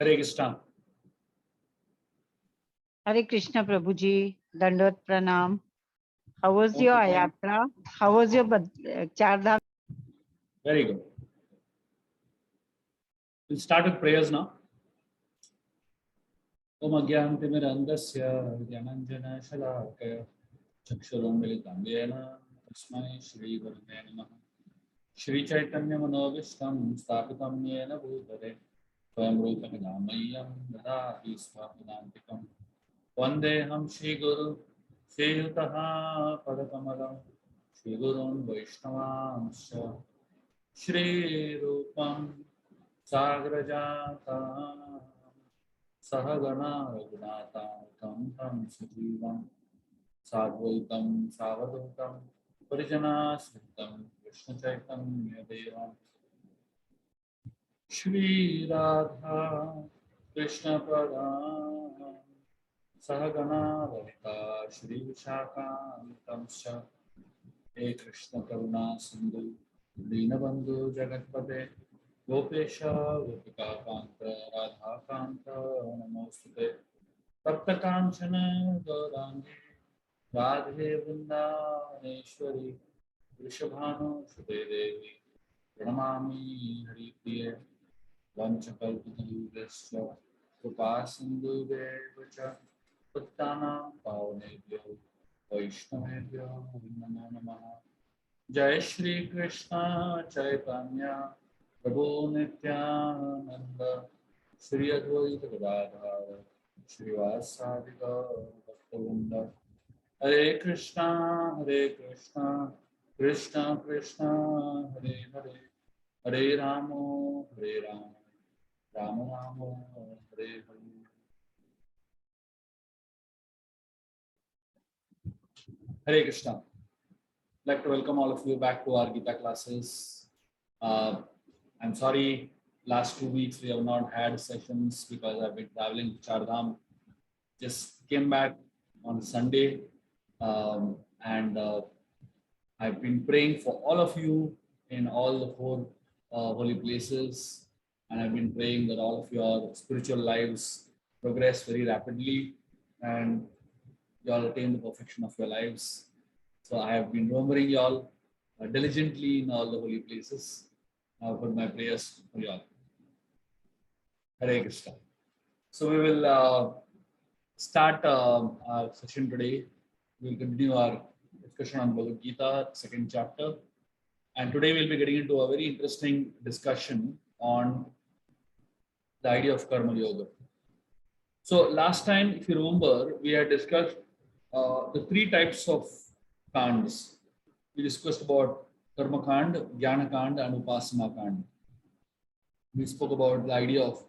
Hare Krishna. Hare Krishna Prabhuji, Dandot Pranam. How was your Okay. yatra? How was your Char Dham? Very good. We'll start with prayers now. Om Agyantimirandasya Gyananjana Shalakaya Chakshuram Militam Yena Tasmai Shri Gurave Namaha Shri Chaitanya Manobishtam Sthapitam Yena Bhutale Swayam Rupa Nigamayam Dadati Swapadantikam Vandeham Shri Guru Shri Yutaha Padakamalam Shri Gurun Vaishnavamsha Shri Rupam Sagrajata Sahagana Raghunatha Tam Sujivam Sadvaitam Savadutam Parijana Sritam Krishna Chaitanya Devam Shri Radha Krishna Padam Sahagana Lalita Shri Vishaka Tamsha He Krishna Karuna Sindhu Dinabandhu Jagatpate Gopesha Gopika Kanta Radha Kanta Namostute Tapta Kanchana Gaurangi Radhe Vrindaneshwari Vrishabhanu Sute Devi Pranamami Hari Priye Vanchakalpitalugasya Kripa Sindhu Devacha Pattanam Pavanebhyo Vaishnavebhyo Namo Namaha Jai Shri Krishna Chaitanya Prabhu Nityananda Shri Advaita Gadadhara Shri Vasadi Bhaktivinoda Hare Krishna Krishna Krishna Hare Hare Hare Ramo Rama Rama Hare Hare. Hare Krishna. I'd like to welcome all of you back to our Gita classes. I'm sorry, last 2 weeks we have not had sessions because I've been traveling to Char Dham. Just came back on Sunday, and I've been praying for all of you in all the 4 holy places, and I've been praying that all of your spiritual lives progress very rapidly and you all attain the perfection of your lives. So I have been remembering you all diligently in all the holy places. For my prayers for you all. Hare Krishna. So we will start our session today. We will continue our discussion on Bhagavad Gita, 2nd chapter. And today we'll be getting into a very interesting discussion on the idea of Karma Yoga. So last time, if you remember, we had discussed the 3 types of kandas. We discussed about Karma Kand, Jnana Kand, and Upasana Kand. We spoke about the idea of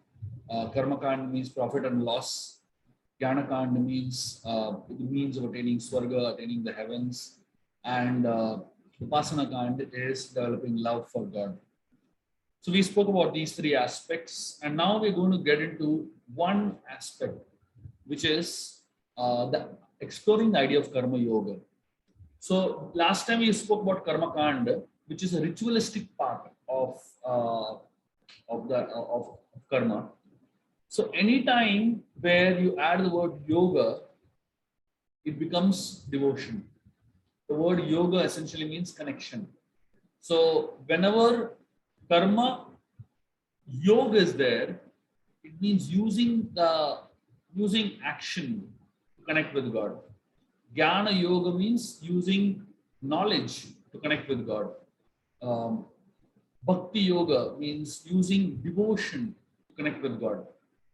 Karma Kand means profit and loss. Jnana Kand means the means of attaining Swarga, attaining the heavens. And Upasana Kand is developing love for God. So we spoke about these 3 aspects. And now we're going to get into one aspect, which is exploring the idea of Karma Yoga. So last time we spoke about Karma Kanda, which is a ritualistic part of karma. So anytime where you add the word yoga, it becomes devotion. The word yoga essentially means connection. So whenever karma yoga is there, it means using action to connect with God. Jnana Yoga means using knowledge to connect with God. Bhakti Yoga means using devotion to connect with God.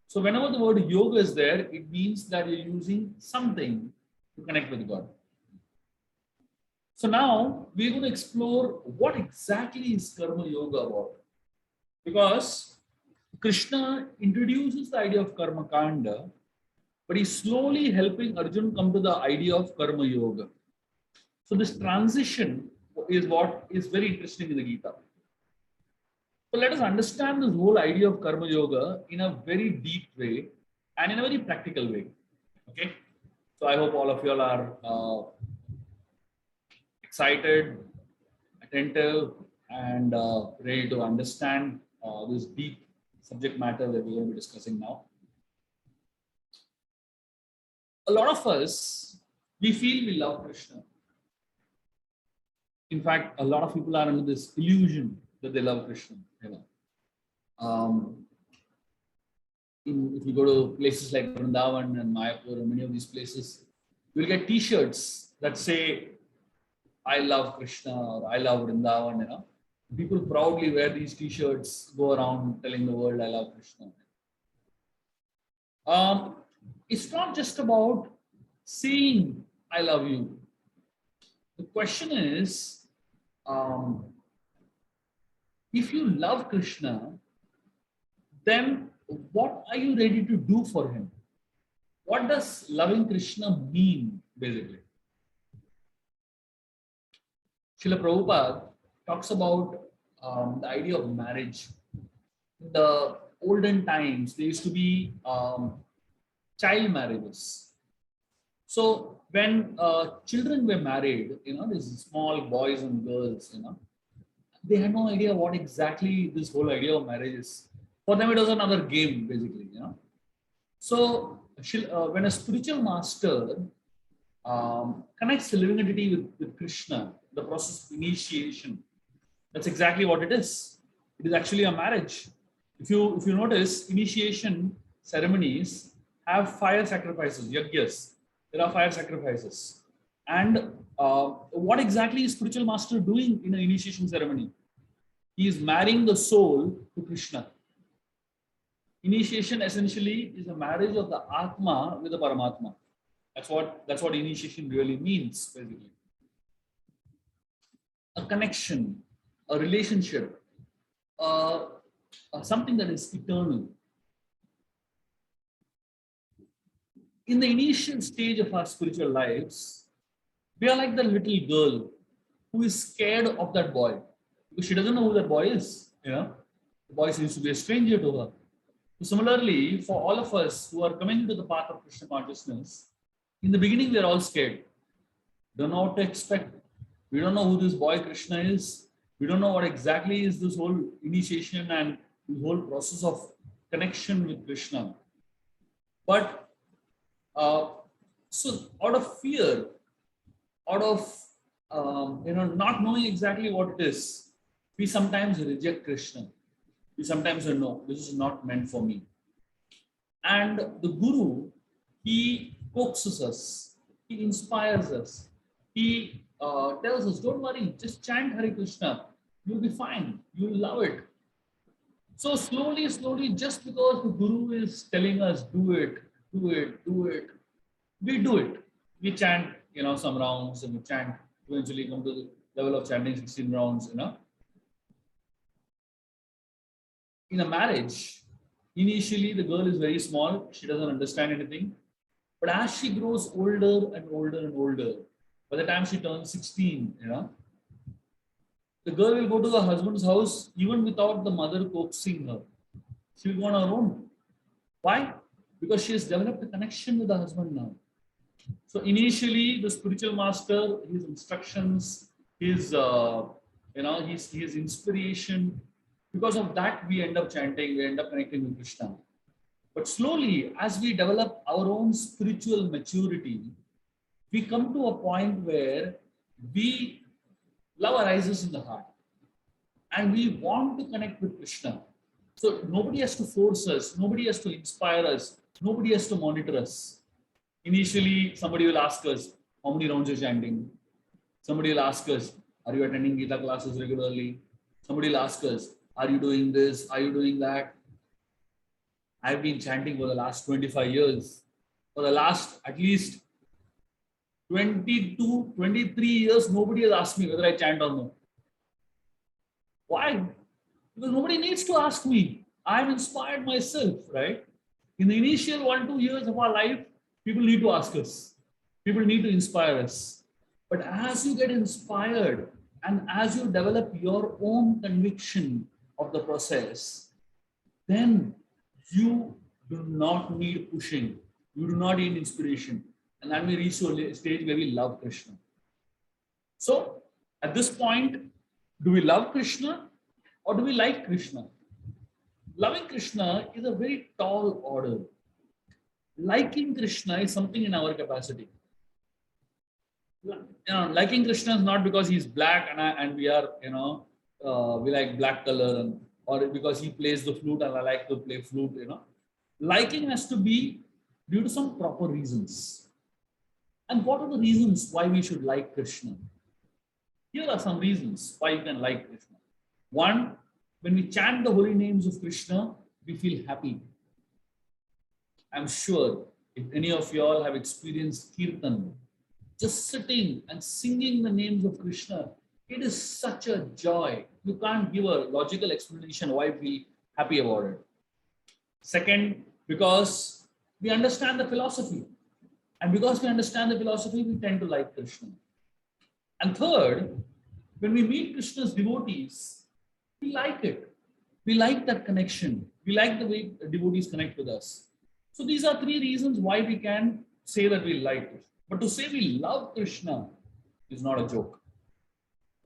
So whenever the word yoga is there, it means that you're using something to connect with God. So now we're going to explore what exactly is Karma Yoga about. Because Krishna introduces the idea of Karma Kanda, but he's slowly helping Arjuna come to the idea of Karma Yoga. So this transition is what is very interesting in the Gita. So let us understand this whole idea of Karma Yoga in a very deep way and in a very practical way. Okay. So I hope all of you all are excited, attentive, and ready to understand this deep subject matter that we're going to be discussing now. A lot of us, we feel we love Krishna. In fact, a lot of people are under this illusion that they love Krishna. If you go to places like Vrindavan and Mayapur and many of these places, you'll get T-shirts that say, "I love Krishna" or "I love Vrindavan." People proudly wear these T-shirts, go around telling the world, "I love Krishna." It's not just about saying, "I love you." The question is, if you love Krishna, then what are you ready to do for him? What does loving Krishna mean, basically? Srila Prabhupada talks about the idea of marriage. In the olden times, there used to be child marriages. So when children were married, these small boys and girls, they had no idea what exactly this whole idea of marriage is. For them, it was another game, basically. So when a spiritual master connects the living entity with Krishna, the process of initiation, that's exactly what it is. It is actually a marriage. If you notice, initiation ceremonies have fire sacrifices, yagyas. There are fire sacrifices. And what exactly is spiritual master doing in an initiation ceremony? He is marrying the soul to Krishna. Initiation essentially is a marriage of the Atma with the Paramatma. That's what initiation really means, basically. A connection, a relationship, something that is eternal. In the initial stage of our spiritual lives, we are like the little girl who is scared of that boy because she doesn't know who that boy is. The boy seems to be a stranger to her. So similarly, for all of us who are coming into the path of Krishna consciousness, in the beginning we are all scared. Don't know what to expect. We don't know who this boy Krishna is. We don't know what exactly is this whole initiation and the whole process of connection with Krishna. But so out of fear, out of not knowing exactly what it is, we sometimes reject Krishna. We sometimes say, "No, this is not meant for me." And the Guru, he coaxes us, he inspires us, he tells us, "Don't worry, just chant Hare Krishna. You'll be fine. You'll love it." So slowly, just because the Guru is telling us, "Do it, do it, do it," we do it. We chant, some rounds, and we chant. Eventually, come to the level of chanting 16 rounds. In a marriage, initially the girl is very small. She doesn't understand anything. But as she grows older and older and older, by the time she turns 16, the girl will go to the husband's house even without the mother coaxing her. She will go on her own. Why? Because she has developed a connection with the husband now. So initially, the spiritual master, his instructions, his inspiration, because of that, we end up chanting, we end up connecting with Krishna. But slowly, as we develop our own spiritual maturity, we come to a point where love arises in the heart and we want to connect with Krishna. So nobody has to force us, nobody has to inspire us, nobody has to monitor us. Initially, somebody will ask us, "How many rounds are you chanting?" Somebody will ask us, "Are you attending Gita classes regularly?" Somebody will ask us, "Are you doing this? Are you doing that?" I've been chanting for the last 25 years. For the last at least 22, 23 years, nobody has asked me whether I chant or not. Why? Because nobody needs to ask me. I'm inspired myself, right? In the initial 1-2 years of our life, people need to ask us. People need to inspire us. But as you get inspired and as you develop your own conviction of the process, then you do not need pushing. You do not need inspiration. And then we reach to a stage where we love Krishna. So at this point, do we love Krishna or do we like Krishna? Loving Krishna is a very tall order. Liking Krishna is something in our capacity. Liking Krishna is not because he's black and we are, we like black color, or because he plays the flute and I like to play flute. Liking has to be due to some proper reasons. And what are the reasons why we should like Krishna? Here are some reasons why you can like Krishna. One, when we chant the holy names of Krishna, we feel happy. I'm sure if any of you all have experienced Kirtan, just sitting and singing the names of Krishna, it is such a joy. You can't give a logical explanation why we feel happy about it. Second, because we understand the philosophy. And because we understand the philosophy, we tend to like Krishna. And third, when we meet Krishna's devotees, we like it. We like that connection. We like the way devotees connect with us. So these are three reasons why we can say that we like Krishna. But to say we love Krishna is not a joke.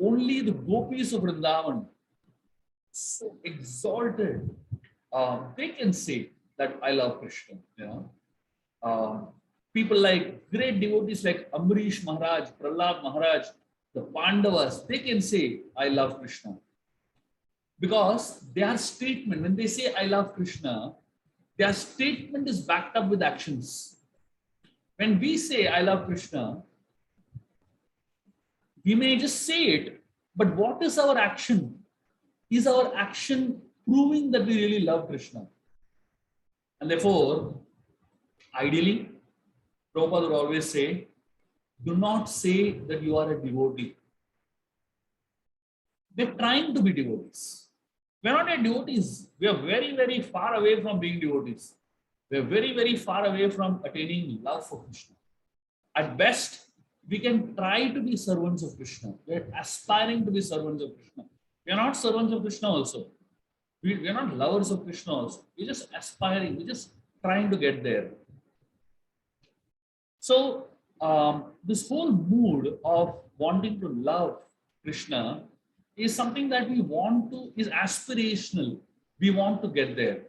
Only the gopis of Vrindavan, so exalted, they can say that I love Krishna. People like great devotees like Amrish Maharaj, Prahlad Maharaj, the Pandavas, they can say I love Krishna. Because their statement, when they say I love Krishna, their statement is backed up with actions. When we say I love Krishna, we may just say it, but what is our action? Is our action proving that we really love Krishna? And therefore, ideally, Prabhupada would always say, do not say that you are a devotee. We're trying to be devotees. We're not yet devotees. We are very, very far away from being devotees. We're very, very far away from attaining love for Krishna. At best, we can try to be servants of Krishna. We're aspiring to be servants of Krishna. We are not servants of Krishna also. We are not lovers of Krishna also. We're just aspiring. We're just trying to get there. So this whole mood of wanting to love Krishna is something that we want to, is aspirational. We want to get there.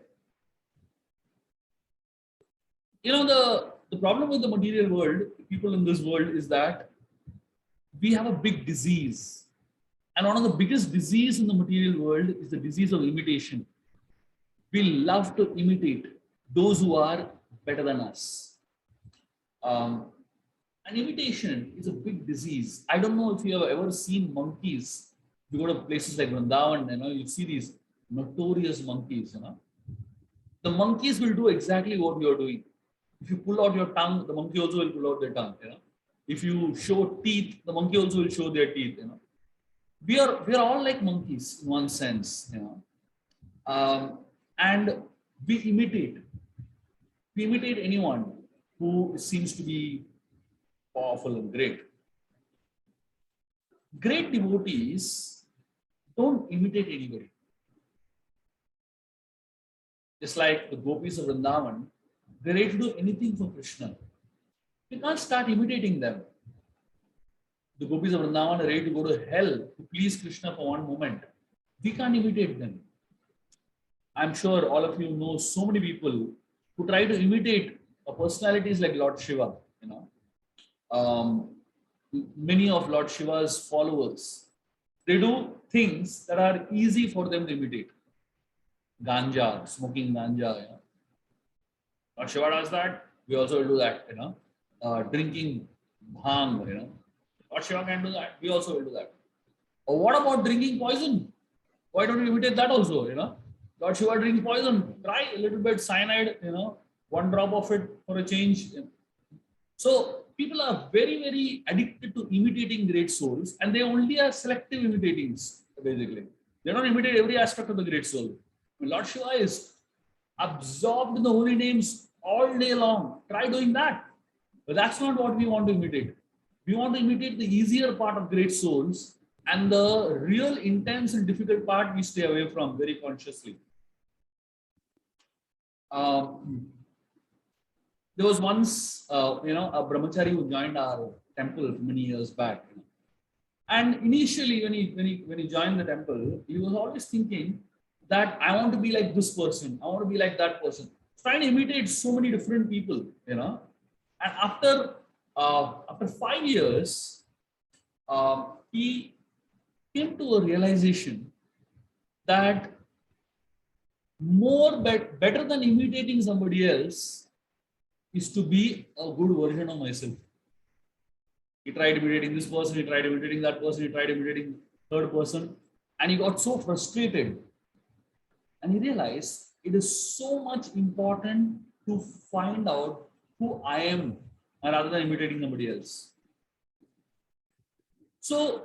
The problem with the material world, people in this world, is that we have a big disease. And one of the biggest disease in the material world is the disease of imitation. We love to imitate those who are better than us. And imitation is a big disease. I don't know if you have ever seen monkeys. You go to places like Vrindavan, you see these notorious monkeys. The monkeys will do exactly what you are doing. If you pull out your tongue, the monkey also will pull out their tongue. If you show teeth, the monkey also will show their teeth. We are all like monkeys in one sense. And we imitate. We imitate anyone who seems to be powerful and great. Great devotees don't imitate anybody. Just like the gopis of Vrindavan, they're ready to do anything for Krishna. We can't start imitating them. The gopis of Vrindavan are ready to go to hell to please Krishna for one moment. We can't imitate them. I'm sure all of you know so many people who try to imitate personalities like Lord Shiva. Many of Lord Shiva's followers, they do things that are easy for them to imitate. Ganja, smoking ganja. Lord Shiva does that, we also will do that. Drinking bhang. Lord Shiva can do that, we also will do that. Or what about drinking poison? Why don't you imitate that also? Lord Shiva drink poison. Try a little bit cyanide. One drop of it for a change. So people are very, very addicted to imitating great souls, and they only are selective imitatings, basically. They don't imitate every aspect of the great soul. Lord Shiva is absorbed in the holy names all day long. Try doing that. But that's not what we want to imitate. We want to imitate the easier part of great souls, and the real intense and difficult part we stay away from very consciously. There was once, a brahmachari who joined our temple many years back. And initially, when he joined the temple, he was always thinking, that I want to be like this person, I want to be like that person. Trying to imitate so many different people, And after 5 years, he came to a realization that better than imitating somebody else is to be a good version of myself. He tried imitating this person, he tried imitating that person, he tried imitating third person, and he got so frustrated. And he realized it is so much important to find out who I am rather than imitating somebody else. So,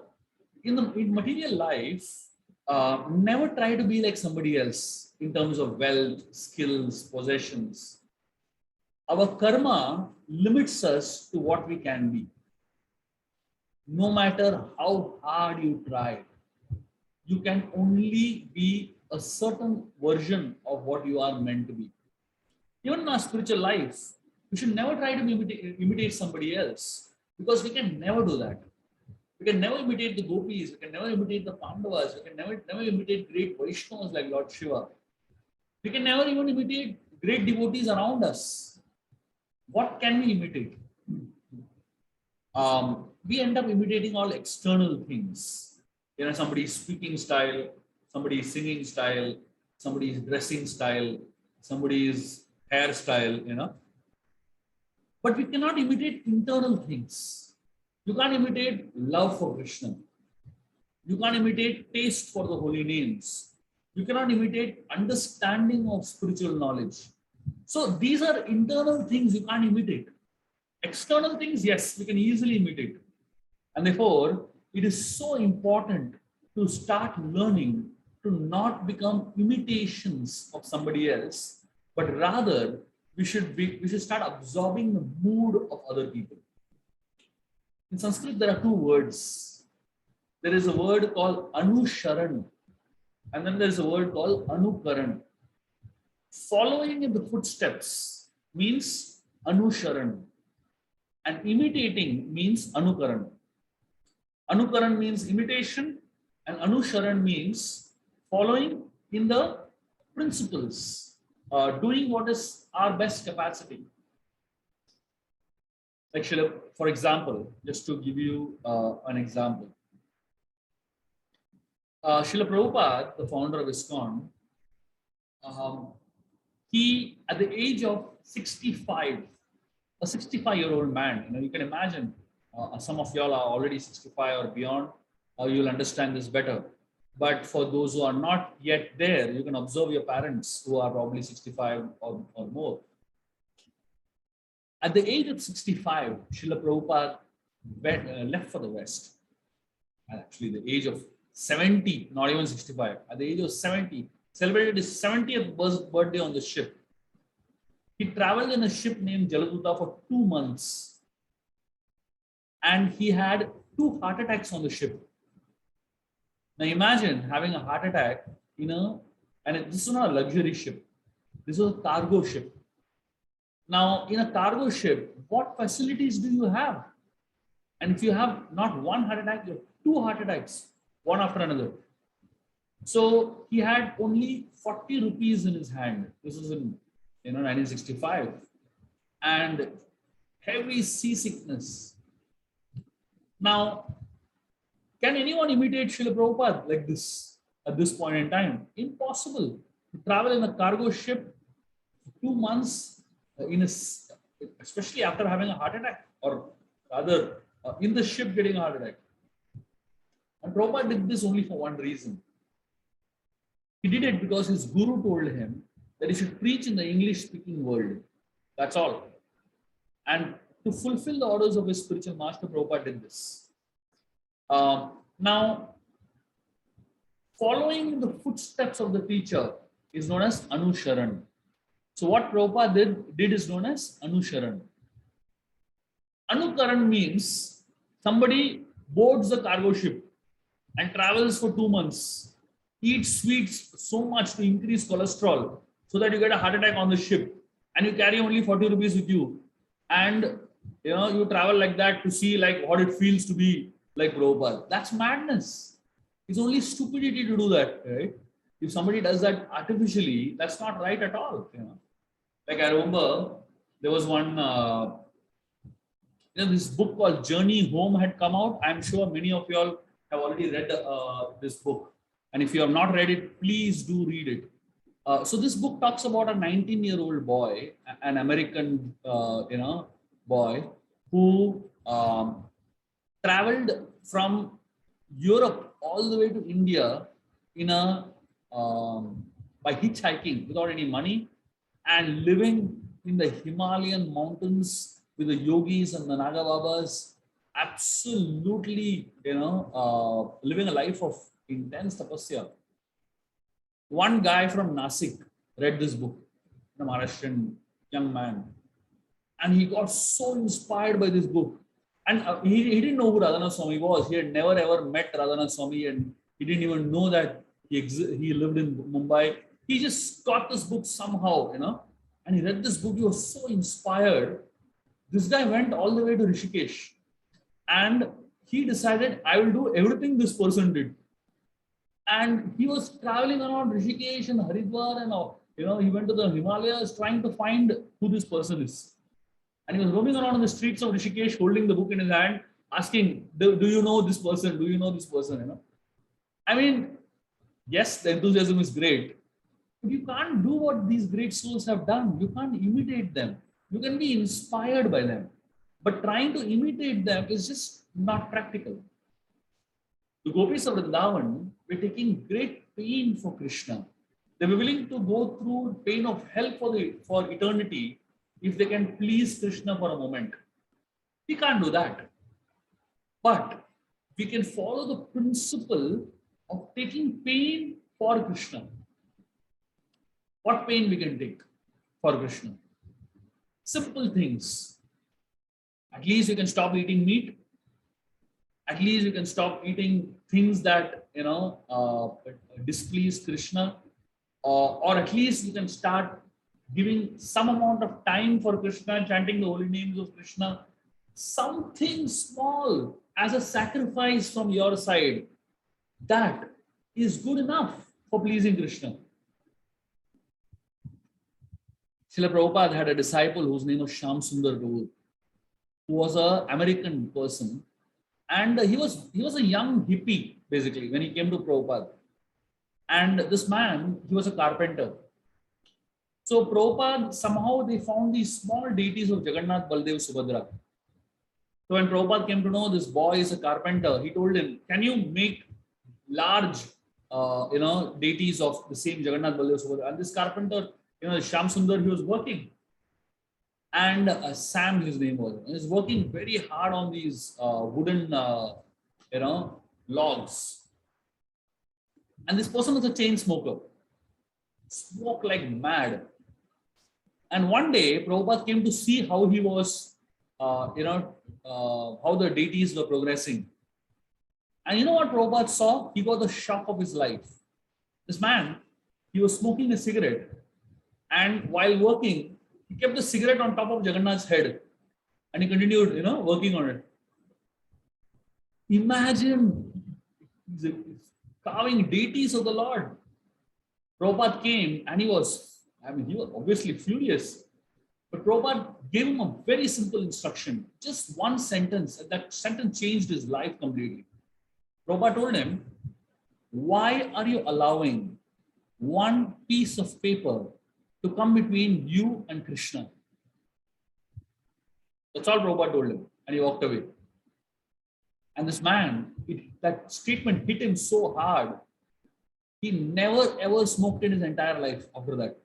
in material life, never try to be like somebody else in terms of wealth, skills, possessions. Our karma limits us to what we can be. No matter how hard you try, you can only be a certain version of what you are meant to be. Even in our spiritual life, we should never try to imitate somebody else, because we can never do that. We can never imitate the gopis, we can never imitate the Pandavas, we can never imitate great Vaishnavas like Lord Shiva. We can never even imitate great devotees around us. What can we imitate? We end up imitating all external things. Somebody's speaking style, somebody's singing style, somebody's dressing style, somebody's hairstyle, But we cannot imitate internal things. You can't imitate love for Krishna. You can't imitate taste for the holy names. You cannot imitate understanding of spiritual knowledge. So these are internal things you can't imitate. External things, yes, we can easily imitate. And therefore, it is so important to start learning to not become imitations of somebody else, but rather we should start absorbing the mood of other people. In Sanskrit, there are two words. There is a word called Anusharan, and then there is a word called Anukaran. Following in the footsteps means Anusharan, and imitating means Anukaran. Anukaran means imitation, and Anusharan means following in the principles, doing what is our best capacity. Like Srila, for example, just to give you an example. Srila Prabhupada, the founder of ISKCON, he, at the age of 65, a 65-year-old man, you can imagine, some of y'all are already 65 or beyond, you'll understand this better. But for those who are not yet there, you can observe your parents who are probably 65 or more. At the age of 65, Srila Prabhupada left for the West. Actually, the age of 70, not even 65, at the age of 70, celebrated his 70th birthday on the ship. He traveled in a ship named Jaladuta for 2 months. And he had 2 heart attacks on the ship. Now imagine having a heart attack and this is not a luxury ship. This is a cargo ship. Now, in a cargo ship, what facilities do you have? And if you have not 1 heart attack, you have 2 heart attacks, one after another. So he had only 40 rupees in his hand. This was in 1965. And heavy seasickness. Now, can anyone imitate Srila Prabhupada like this at this point in time? Impossible. To travel in a cargo ship for 2 months, especially after having a heart attack, or rather in the ship getting a heart attack. And Prabhupada did this only for one reason. He did it because his guru told him that he should preach in the English-speaking world. That's all. And to fulfill the orders of his spiritual master, Prabhupada did this. Now, following the footsteps of the teacher is known as Anusharan. So what Prabhupada did is known as Anusharan. Anukaran means somebody boards the cargo ship and travels for 2 months, eats sweets so much to increase cholesterol so that you get a heart attack on the ship, and you carry only 40 rupees with you, and you travel like that to see like what it feels to be like Prabhupada. That's madness. It's only stupidity to do that, right? If somebody does that artificially, that's not right at all. Like I remember there was one, this book called Journey Home had come out. I'm sure many of you all have already read this book. And if you have not read it, please do read it. So this book talks about a 19-year-old boy, an American, boy who traveled from Europe all the way to India in a by hitchhiking without any money and living in the Himalayan mountains with the yogis and the Naga Babas, absolutely, living a life of intense tapasya. One guy from Nasik read this book, a Maharashtrian young man, and he got so inspired by this book. And he didn't know who Radhanath Swami was. He had never ever met Radhanath Swami, and he didn't even know that he lived in Mumbai. He just got this book somehow, and he read this book. He was so inspired. This guy went all the way to Rishikesh, and he decided, I will do everything this person did. And he was traveling around Rishikesh and Haridwar, and he went to the Himalayas trying to find who this person is. And he was roaming around in the streets of Rishikesh, holding the book in his hand, asking, do you know this person? Do you know this person? I mean, yes, the enthusiasm is great, but you can't do what these great souls have done. You can't imitate them. You can be inspired by them, but trying to imitate them is just not practical. The gopis of Vrindavan were taking great pain for Krishna. They were willing to go through pain of hell for eternity if they can please Krishna for a moment. We can't do that. But we can follow the principle of taking pain for Krishna. What pain we can take for Krishna? Simple things. At least you can stop eating meat. At least you can stop eating things that displease Krishna, or at least you can start giving some amount of time for Krishna, chanting the holy names of Krishna. Something small as a sacrifice from your side, that is good enough for pleasing Krishna. Srila Prabhupada had a disciple whose name was Shyam Sundar Gaur, who was an American person. And he was a young hippie, basically, when he came to Prabhupada. And this man, he was a carpenter. So Prabhupada, somehow they found these small deities of Jagannath, Baldev, Subhadra. So when Prabhupada came to know this boy is a carpenter, he told him, can you make large, deities of the same Jagannath, Baldev, Subhadra? And this carpenter, Shyam Sundar, he was working. And Sam, his name was, he was working very hard on these wooden, logs. And this person was a chain smoker, smoked like mad. And one day, Prabhupada came to see how he was, how the deities were progressing. And you know what Prabhupada saw? He got the shock of his life. This man, he was smoking a cigarette. And while working, he kept the cigarette on top of Jagannath's head. And he continued, working on it. Imagine carving deities of the Lord. Prabhupada came and he was obviously furious. But Prabhupada gave him a very simple instruction, just one sentence, and that sentence changed his life completely. Prabhupada told him, why are you allowing one piece of paper to come between you and Krishna? That's all Prabhupada told him, and he walked away. And this man, that statement hit him so hard, he never ever smoked in his entire life after that.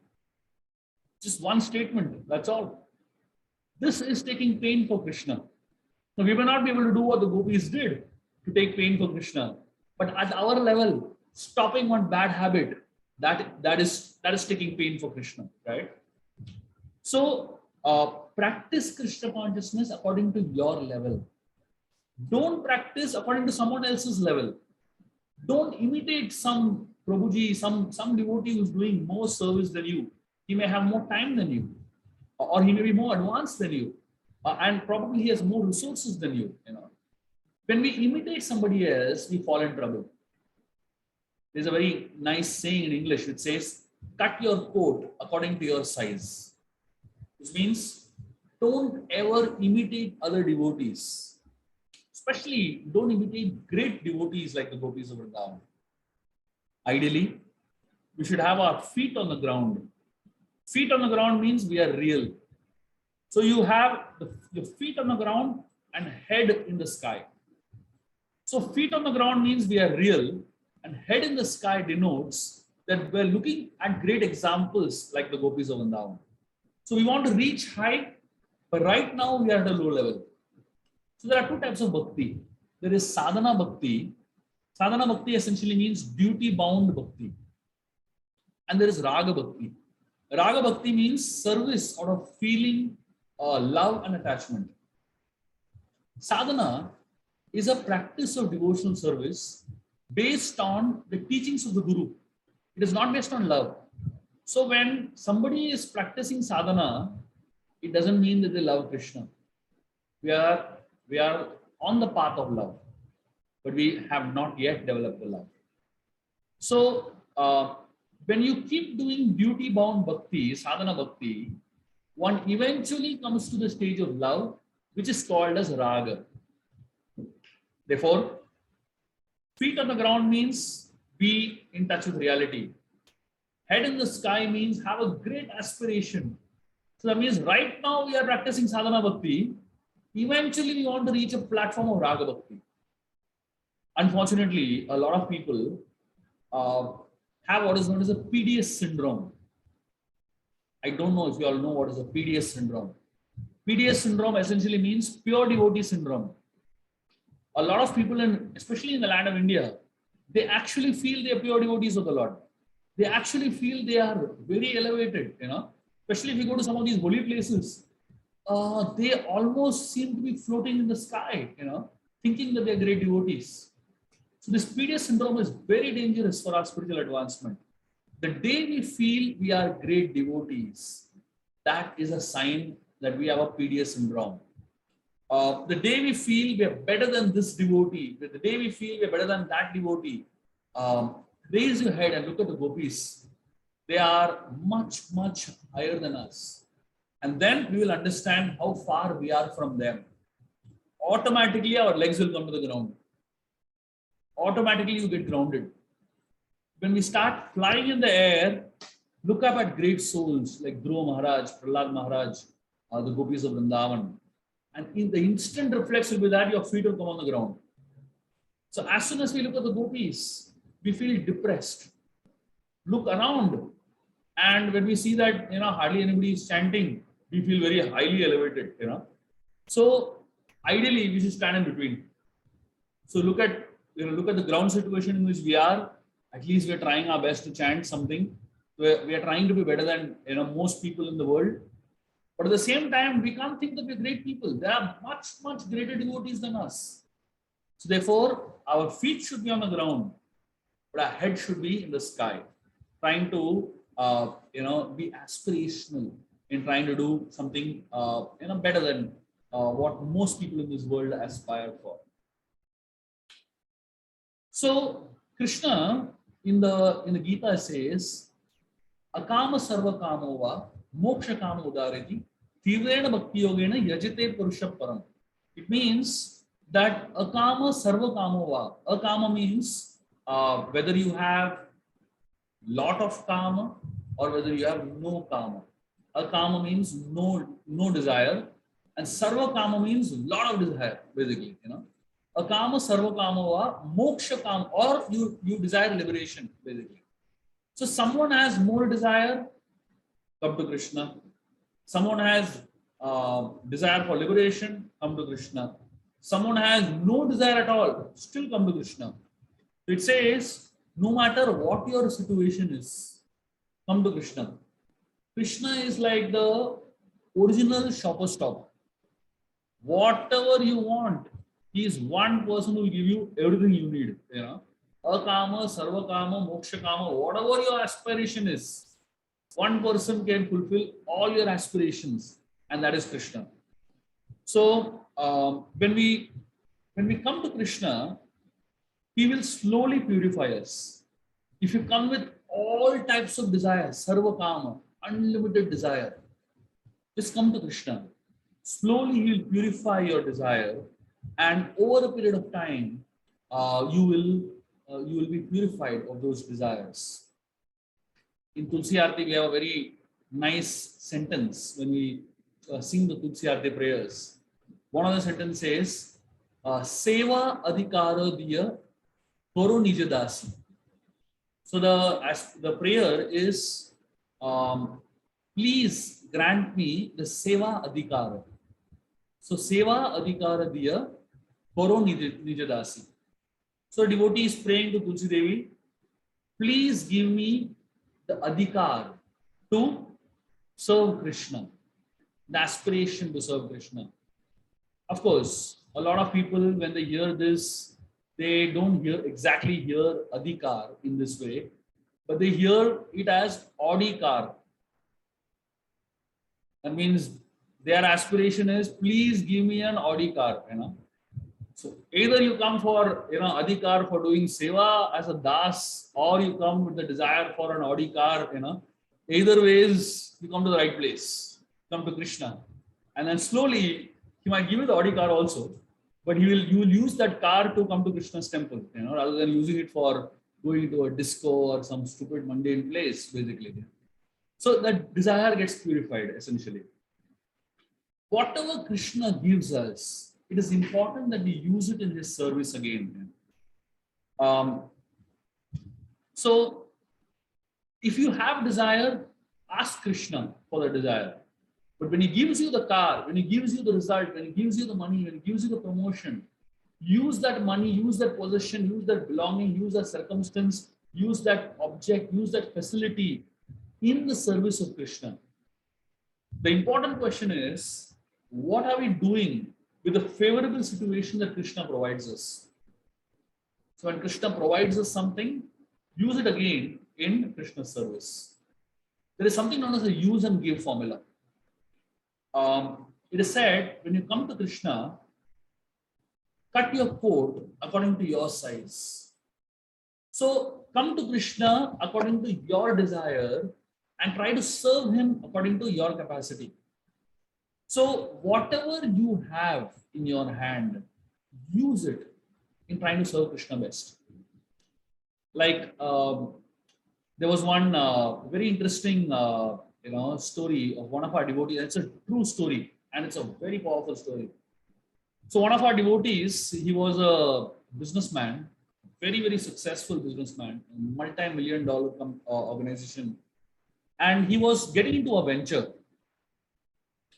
Just one statement, that's all. This is taking pain for Krishna. Now, we may not be able to do what the gopis did to take pain for Krishna, but at our level, stopping one bad habit, that is taking pain for Krishna, right? So practice Krishna consciousness according to your level. Don't practice according to someone else's level. Don't imitate some Prabhuji, some devotee who's doing more service than you. He may have more time than you, or he may be more advanced than you, and probably he has more resources than you. When we imitate somebody else, we fall in trouble. There's a very nice saying in English which says, cut your coat according to your size. Which means don't ever imitate other devotees. Especially don't imitate great devotees like the gopis of Vrindavan. Ideally, we should have our feet on the ground. Feet on the ground means we are real. So you have your feet on the ground and head in the sky. So feet on the ground means we are real, and head in the sky denotes that we're looking at great examples like the gopis of Vrindavan. So we want to reach high, but right now we are at a low level. So there are two types of bhakti. There is sadhana bhakti. Sadhana bhakti essentially means duty-bound bhakti. And there is raga bhakti. Raga bhakti means service out of feeling, love and attachment. Sadhana is a practice of devotional service based on the teachings of the Guru. It is not based on love. So when somebody is practicing sadhana, it doesn't mean that they love Krishna. We are on the path of love, but we have not yet developed the love. So when you keep doing duty-bound bhakti, sadhana bhakti, one eventually comes to the stage of love, which is called as raga. Therefore, feet on the ground means be in touch with reality. Head in the sky means have a great aspiration. So that means right now we are practicing sadhana bhakti. Eventually we want to reach a platform of raga bhakti. Unfortunately, a lot of people have what is known as a PDS syndrome. I don't know if you all know what is a PDS syndrome. PDS syndrome essentially means pure devotee syndrome. A lot of people, especially in the land of India, they actually feel they are pure devotees of the Lord. They actually feel they are very elevated, especially if you go to some of these holy places. They almost seem to be floating in the sky, thinking that they're great devotees. So this PDS syndrome is very dangerous for our spiritual advancement. The day we feel we are great devotees, that is a sign that we have a PDS syndrome. The day we feel we are better than this devotee, the day we feel we are better than that devotee, raise your head and look at the gopis. They are much, much higher than us. And then we will understand how far we are from them. Automatically, our legs will come to the ground. Automatically, you get grounded. When we start flying in the air, look up at great souls like Dhruva Maharaj, Prahlad Maharaj, the gopis of Vrindavan. And in the instant reflex will be that your feet will come on the ground. So as soon as we look at the gopis, we feel depressed. Look around. And when we see that, hardly anybody is chanting, we feel very highly elevated, So ideally, we should stand in between. So look at the ground situation in which we are. At least we are trying our best to chant something. We are trying to be better than, most people in the world. But at the same time, we can't think that we're great people. There are much, much greater devotees than us. So therefore, our feet should be on the ground, but our head should be in the sky, trying to, be aspirational in trying to do something, better than what most people in this world aspire for. So Krishna in the Gita says, Akama sarva kamo va moksha kama udareti tivrena bhakti yogena yajite purusha param. It means that akama sarva kamo va. Akama means whether you have lot of kama or whether you have no kama. Akama means no desire, and sarva kama means lot of desire, basically, Akama sarva kama va moksha kama, or you desire liberation, basically. So someone has more desire, come to Krishna. Someone has desire for liberation, come to Krishna. Someone has no desire at all, still come to Krishna. It says, no matter what your situation is, come to Krishna. Krishna is like the original shopper stop. Whatever you want, he is one person who will give you everything you need. Akama, sarva kama, moksha kama, whatever your aspiration is, one person can fulfill all your aspirations, and that is Krishna. So when we come to Krishna, he will slowly purify us. If you come with all types of desires, sarva kama, unlimited desire, just come to Krishna. Slowly he will purify your desire, and over a period of time, you will be purified of those desires. In Tulsi Aarti, we have a very nice sentence when we sing the Tulsi Aarti prayers. One of the sentences says, Seva adhikara diya koro nijadasi. So the prayer is, please grant me the Seva adhikara. So Seva adhikara diya koro nijadasi. So a devotee is praying to Tulsi Devi, please give me the adhikar to serve Krishna, the aspiration to serve Krishna. Of course, a lot of people, when they hear this, they don't exactly hear adhikar in this way, but they hear it as adhikar. That means their aspiration is, please give me an adhikar, So either you come for, adhikar for doing seva as a das, or you come with the desire for an adhikar, Either ways, you come to the right place, come to Krishna. And then slowly, he might give you the adhikar also, but you will use that car to come to Krishna's temple, rather than using it for going to a disco or some stupid mundane place, basically. So that desire gets purified, essentially. Whatever Krishna gives us, it is important that we use it in his service again. So if you have desire, ask Krishna for the desire. But when he gives you the car, when he gives you the result, when he gives you the money, when he gives you the promotion, use that money, use that possession, use that belonging, use that circumstance, use that object, use that facility in the service of Krishna. The important question is, what are we doing with the favorable situation that Krishna provides us? So when Krishna provides us something, use it again in Krishna's service. There is something known as the use and give formula. It is said, when you come to Krishna, cut your coat according to your size. So come to Krishna according to your desire and try to serve him according to your capacity. So whatever you have in your hand, use it in trying to serve Krishna best. Like there was one very interesting story of one of our devotees. It's a true story and it's a very powerful story. So one of our devotees, he was a businessman, very, very successful businessman, multi-million-dollar organization. And he was getting into a venture.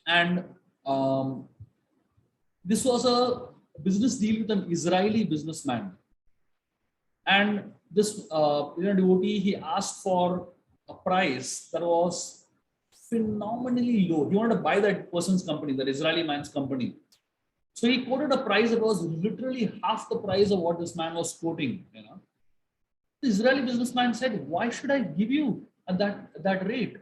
And this was a business deal with an Israeli businessman. And this devotee, he asked for a price that was phenomenally low. He wanted to buy that person's company, that Israeli man's company. So he quoted a price that was literally half the price of what this man was quoting. The Israeli businessman said, "Why should I give you at that rate?"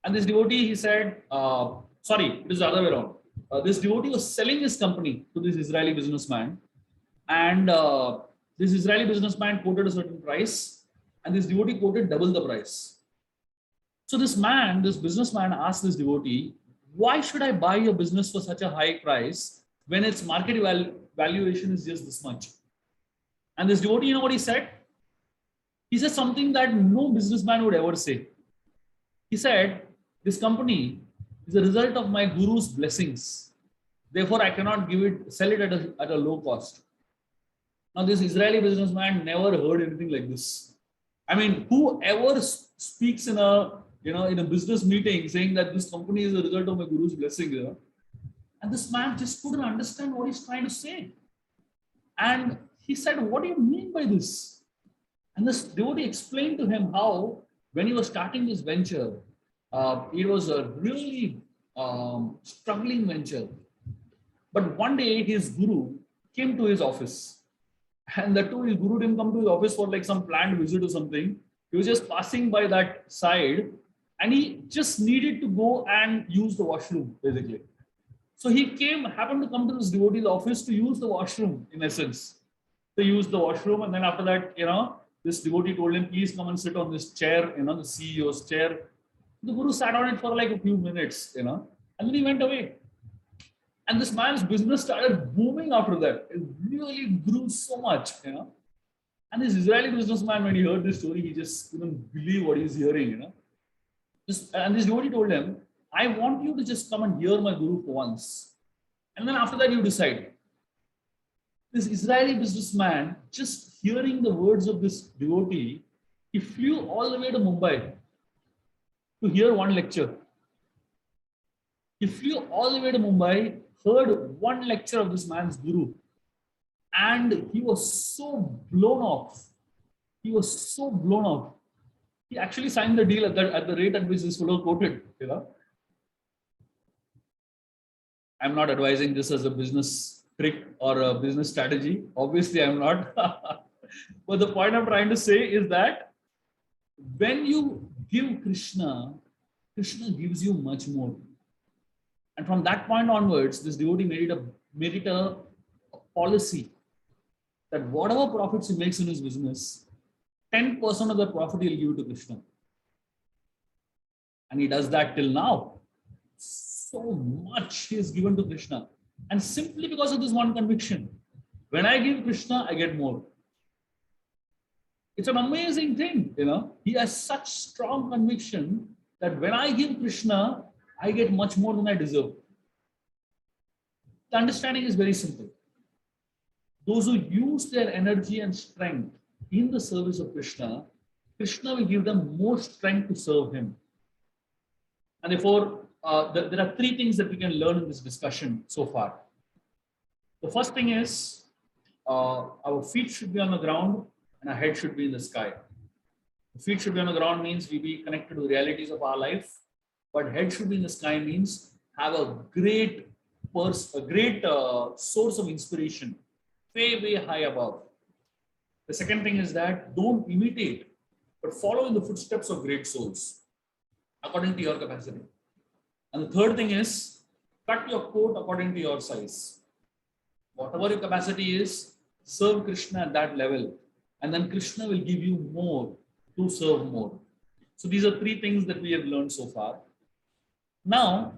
And this devotee, he said, sorry, it is the other way around. This devotee was selling his company to this Israeli businessman, and this Israeli businessman quoted a certain price, and this devotee quoted double the price. So this businessman asked this devotee, "Why should I buy your business for such a high price when its market valuation is just this much?" And this devotee, you know what he said? He said something that no businessman would ever say. He said, "This company is a result of my guru's blessings. Therefore, I cannot sell it at a low cost." Now, this Israeli businessman never heard anything like this. I mean, whoever speaks in a business meeting saying that this company is a result of my guru's blessing, and this man just couldn't understand what he's trying to say. And he said, "What do you mean by this?" And this devotee explained to him how, when he was starting this venture, it was a really struggling venture. But one day his guru came to his office. And the two, his guru didn't come to his office for like some planned visit or something. He was just passing by that side and he just needed to go and use the washroom, basically. So he happened to come to this devotee's office to use the washroom, in essence. To use the washroom, and then after that, This devotee told him, please come and sit on this chair, the CEO's chair. The Guru sat on it for like a few minutes, and then he went away. And this man's business started booming after that. It really grew so much. And this Israeli businessman, when he heard this story, he just couldn't believe what he's hearing. And this devotee told him, I want you to just come and hear my Guru for once. And then after that, you decide. This Israeli businessman, just hearing the words of this devotee, he flew all the way to Mumbai to hear one lecture. He flew all the way to Mumbai, heard one lecture of this man's Guru, and he was so blown off. He was so blown off. He actually signed the deal at the rate at which this fellow quoted. I'm not advising this as a business trick or a business strategy. Obviously, I'm not. But the point I'm trying to say is that when you give Krishna, Krishna gives you much more. And from that point onwards, this devotee made it a policy that whatever profits he makes in his business, 10% of the profit he'll give to Krishna. And he does that till now. So much he has given to Krishna. And simply because of this one conviction, when I give Krishna, I get more. It's an amazing thing, He has such strong conviction that when I give Krishna, I get much more than I deserve. The understanding is very simple. Those who use their energy and strength in the service of Krishna, Krishna will give them more strength to serve him. And therefore, there are three things that we can learn in this discussion so far. The first thing is our feet should be on the ground and our head should be in the sky. The feet should be on the ground means we be connected to the realities of our life, but head should be in the sky means have a great source of inspiration, way high above. The second thing is that don't imitate, but follow in the footsteps of great souls according to your capacity. And the third thing is cut your coat according to your size. Whatever your capacity is, serve Krishna at that level. And then Krishna will give you more to serve more. So these are three things that we have learned so far. Now,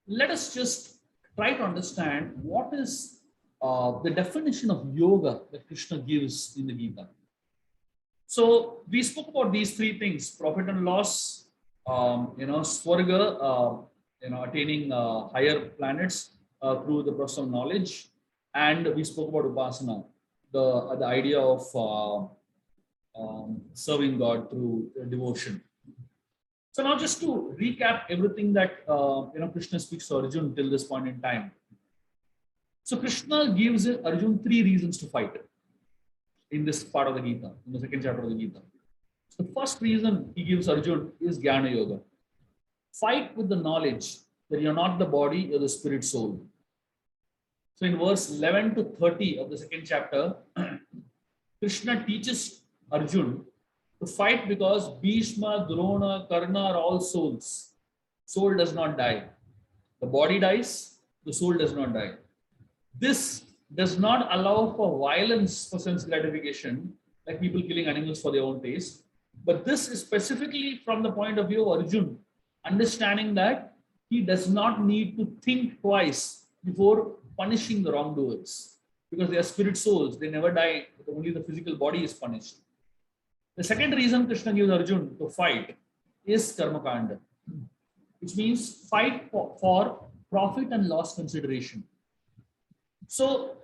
let us just try to understand what is the definition of yoga that Krishna gives in the Gita. So we spoke about these three things: profit and loss, swarga, attaining higher planets through the process of knowledge, and we spoke about upasana, the idea of serving God through devotion. So now, just to recap everything that Krishna speaks to Arjuna till this point in time. So Krishna gives Arjuna three reasons to fight in this part of the Gita, in the second chapter of the Gita. So the first reason he gives Arjuna is Jnana Yoga. Fight with the knowledge that you're not the body, you're the spirit soul. So in verse 11 to 30 of the second chapter, Krishna teaches Arjuna to fight because Bhishma, Drona, Karna are all souls. Soul does not die. The body dies, the soul does not die. This does not allow for violence for sense gratification, like people killing animals for their own taste. But this is specifically from the point of view of Arjuna, understanding that he does not need to think twice before punishing the wrongdoers, because they are spirit souls, they never die, only the physical body is punished. The second reason Krishna gives Arjuna to fight is karma kanda, which means fight for profit and loss consideration. So,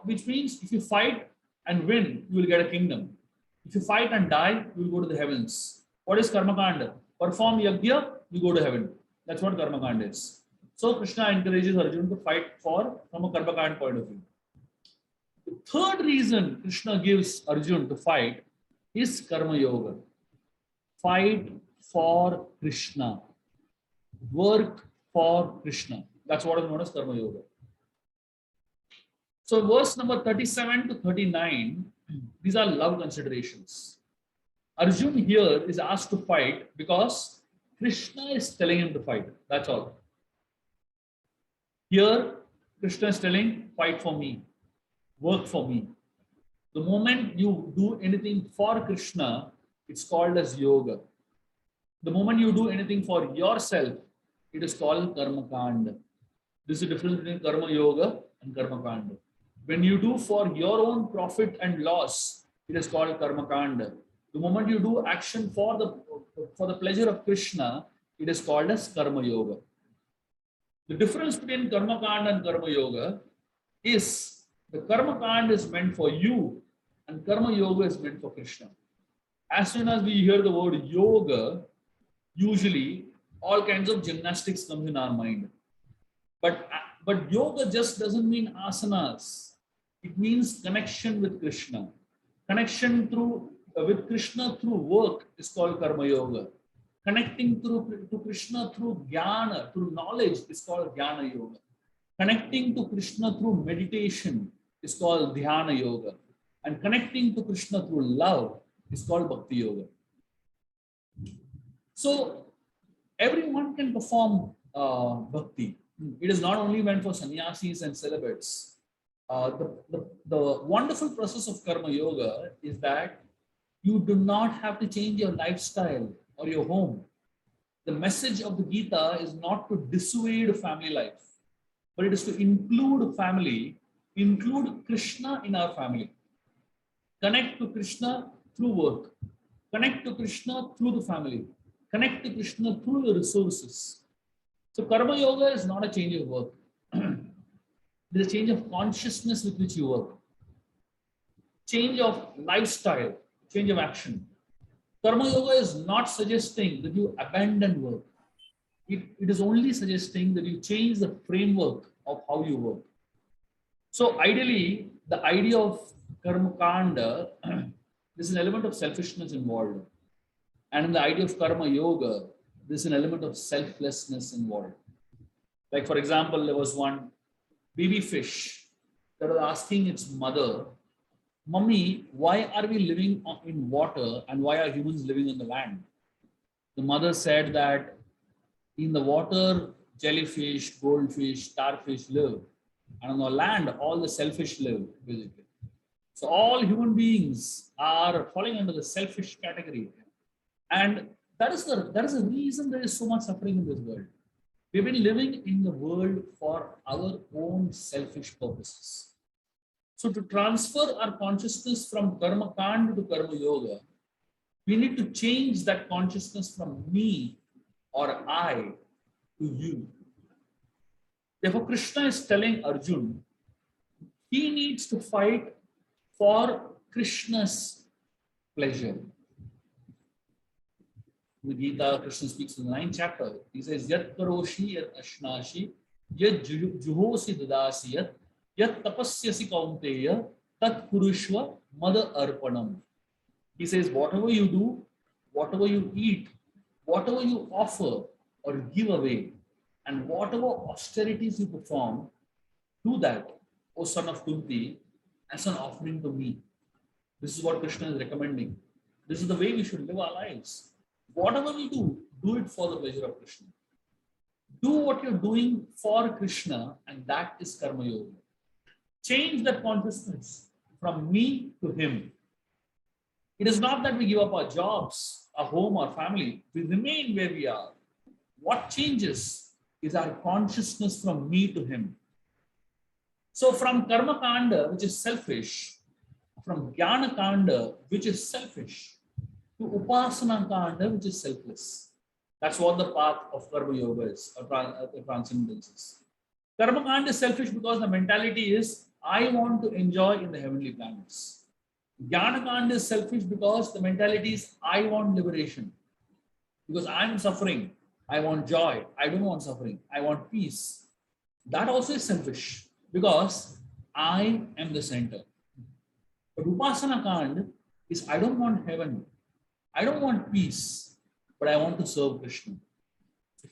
which means if you fight and win, you will get a kingdom. If you fight and die, you will go to the heavens. What is karma kanda? Perform yajna, you go to heaven. That's what karma kanda is. So Krishna encourages Arjuna to fight from a karma kanda point of view. The third reason Krishna gives Arjuna to fight is karma yoga. Fight for Krishna. Work for Krishna. That's what is known as karma yoga. So verse number 37 to 39, these are love considerations. Arjuna here is asked to fight because Krishna is telling him to fight. That's all. Here, Krishna is telling, fight for me, work for me. The moment you do anything for Krishna, it's called as yoga. The moment you do anything for yourself, it is called karma kanda. This is the difference between karma yoga and karma kanda. When you do for your own profit and loss, it is called karma kanda. The moment you do action for the pleasure of Krishna, it is called as karma yoga. The difference between karma kanda and karma yoga is the karma kanda is meant for you and karma yoga is meant for Krishna. As soon as we hear the word yoga, usually all kinds of gymnastics comes in our mind. But yoga just doesn't mean asanas. It means connection with Krishna. Connection with Krishna through work is called karma yoga. Connecting to Krishna through jnana, through knowledge is called jnana yoga. Connecting to Krishna through meditation is called dhyana yoga. And connecting to Krishna through love is called bhakti yoga. So everyone can perform bhakti. It is not only meant for sannyasis and celibates. The wonderful process of karma yoga is that you do not have to change your lifestyle or your home. The message of the Gita is not to dissuade family life, but it is to include family, include Krishna in our family. Connect to Krishna through work. Connect to Krishna through the family. Connect to Krishna through your resources. So karma yoga is not a change of work. It is a change of consciousness with which you work. Change of lifestyle, change of action. Karma yoga is not suggesting that you abandon work. It is only suggesting that you change the framework of how you work. So ideally, the idea of karma kanda, there's an element of selfishness involved. And in the idea of karma yoga, there's an element of selflessness involved. Like for example, there was one baby fish that was asking its mother, "Mummy, why are we living in water and why are humans living on the land?" The mother said that in the water, jellyfish, goldfish, starfish live. And on the land, all the selfish live, basically. So all human beings are falling under the selfish category. And that is the reason there is so much suffering in this world. We've been living in the world for our own selfish purposes. So to transfer our consciousness from karma kanda to karma yoga, we need to change that consciousness from me or I to you. Therefore, Krishna is telling Arjun, he needs to fight for Krishna's pleasure. In the Gita, Krishna speaks in the 9th chapter. He says, "Yat karoshi yat ashnashi, yat juhosi dadasi yat tapasyasi kaunteya, tat kurushva mada arpanam." He says, whatever you do, whatever you eat, whatever you offer or give away, and whatever austerities you perform, do that, O son of Kunti, as an offering to me. This is what Krishna is recommending. This is the way we should live our lives. Whatever we do, do it for the pleasure of Krishna. Do what you're doing for Krishna, and that is karma yoga. Change that consciousness from me to him. It is not that we give up our jobs, our home, our family. We remain where we are. What changes is our consciousness from me to him. So from karma kanda, which is selfish, from jnana kanda, which is selfish, to upasana kanda, which is selfless. That's what the path of karma yoga is, or transcendence is. Karma kanda is selfish because the mentality is, I want to enjoy in the heavenly planets. Jnana kanda is selfish because the mentality is, I want liberation. Because I'm suffering, I want joy. I don't want suffering. I want peace. That also is selfish because I am the center. But upasana kanda is, I don't want heaven. I don't want peace, but I want to serve Krishna.